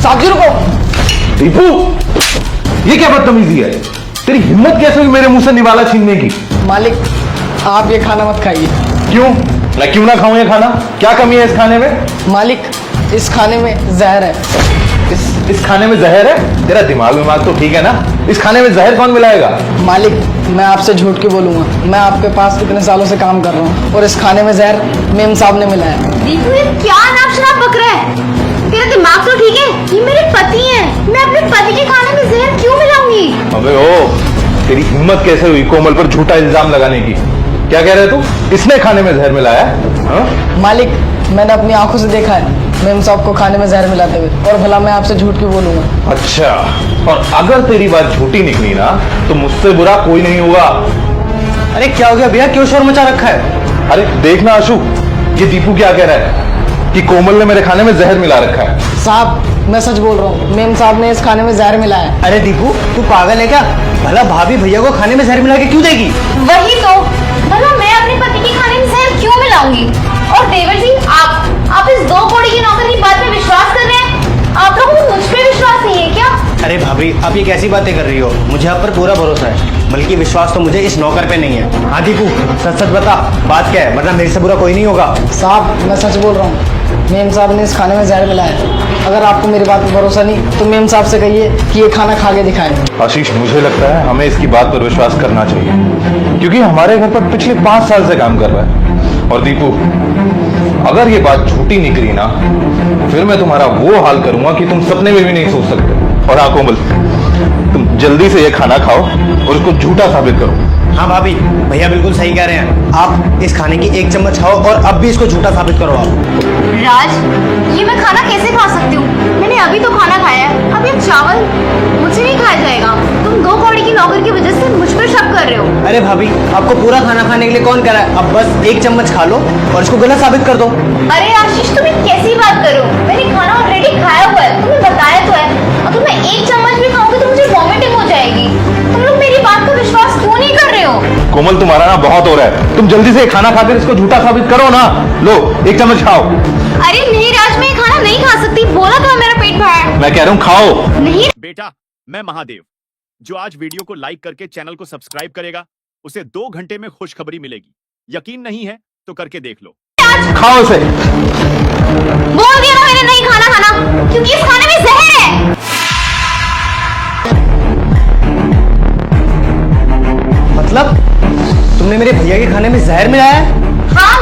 साक्षी रुको। दीपू, ये क्या बदतमीजी है? तेरी हिम्मत कैसे हुई मेरे मुंह से निवाला छीनने की? मालिक आप ये खाना मत खाइए। क्यों? मैं क्यों ना खाऊं ये खाना? क्या कमी है इस खाने में? मालिक इस खाने में जहर है। इस खाने में जहर है? तेरा दिमाग तो ठीक है ना? इस खाने में जहर कौन मिलाएगा? मालिक मैं आपसे झूठ क्यों बोलूंगा, मैं आपके पास कितने सालों से काम कर रहा हूँ और इस खाने में जहर मेम साहब ने मिलाया। दीपू ये क्या अनाप शनाप बक रहा है? तेरा दिमाग तो ठीक है? ये मेरे पति हैं, मैं अपने पति के खाने में जहर क्यों मिलाऊंगी? अबे ओ, तेरी हिम्मत कैसे हुई कोमल पर झूठा इल्जाम लगाने की? क्या कह रहे तू? इसने खाने में जहर मिलाया? हाँ? मालिक मैंने अपनी आंखों से देखा है मेम साहब को खाने में जहर मिलाते हुए, और भला मैं आपसे झूठ क्यों बोलूंगा। अच्छा, और अगर तेरी बात झूठी निकली ना तो मुझसे बुरा कोई नहीं होगा। अरे क्या हो गया भैया, क्यों शोर मचा रखा है? अरे देखना आशु, ये दीपू क्या कह रहा है कि कोमल ने मेरे खाने में जहर मिला रखा है। साहब मैं सच बोल रहा हूँ, मेम साहब ने इस खाने में जहर मिलाया है। अरे दीपू तू पागल है क्या? भला भाभी भैया को खाने में जहर मिला के क्यों देगी? वही तो, भला मैं अपने पति के खाने में जहर क्यों मिलाऊंगी? और देवर जी आप इस दो कौड़ी की नौकर की बात पे विश्वास कर रहे हैं? आप लोगों को मुझ पे विश्वास नहीं है क्या? अरे भाभी आप ये कैसी बातें कर रही हो? मुझे आप पर पूरा भरोसा है, बल्कि विश्वास तो मुझे इस नौकर पे नहीं है। हाँ दीपू सच सच बता, बात क्या है, वरना मेरे से बुरा कोई नहीं होगा। साहब मैं सच बोल रहा हूँ, मेम साहब ने इस खाने में जहर मिलाया है। अगर आपको मेरी बात पर भरोसा नहीं तो मेम साहब से कहिए कि ये खाना खा के दिखाएं। आशीष, मुझे लगता है हमें इसकी बात पर विश्वास करना चाहिए, क्योंकि हमारे घर पर पिछले 5 साल से काम कर रहा है। और दीपू, अगर ये बात झूठी निकली ना फिर मैं तुम्हारा वो हाल करूंगा कि तुम सपने में भी नहीं सोच सकते। और हाँ कोमल, तुम जल्दी से ये खाना खाओ और उसको झूठा साबित करो। हाँ भाभी भैया बिल्कुल सही कह रहे हैं, आप इस खाने की 1 चम्मच खाओ और अब भी इसको झूठा साबित करो आप। राज ये मैं खाना कैसे खा सकती हूँ? मैंने अभी तो खाना खाया है, अब ये चावल मुझसे नहीं खाया जाएगा। तुम दो कौड़ी की नौकर की वजह से मुझ पर शक कर रहे हो। अरे भाभी आपको पूरा खाना खाने के लिए कौन कह रहा है? अब बस 1 चम्मच खा लो और इसको गलत साबित कर दो। अरे आशीष तुम कैसी बात कर रहे हो? मैंने खाना ऑलरेडी खाया हुआ है, तुम्हें बताया तो है। अगर मैं 1 चम्मच भी खाऊंगी तो मुझे वॉमिटिंग हो जाएगी। तुम लोग मेरी बात का विश्वास क्यों नहीं कर रहे हो? कोमल, तुम्हारा ना बहुत हो रहा है, तुम जल्दी से खाना खाकर इसको झूठा साबित करो ना। लो 1 चम्मच खाओ। अरे नहीं राज, मैं ये खाना नहीं खा सकती, बोला था मेरा पेट भरा है। मैं कह रहा हूँ खाओ। नहीं बेटा, मैं महादेव जो आज वीडियो को लाइक करके चैनल को सब्सक्राइब करेगा उसे 2 घंटे में खुशखबरी मिलेगी। यकीन नहीं है तो करके देख लो। खाओ इसे। बोल दिया ना मैंने नहीं खाना खाना, क्योंकि इस खाने में जहर है। मतलब तुमने मेरे भैया के खाने में जहर मिलाया है? हाँ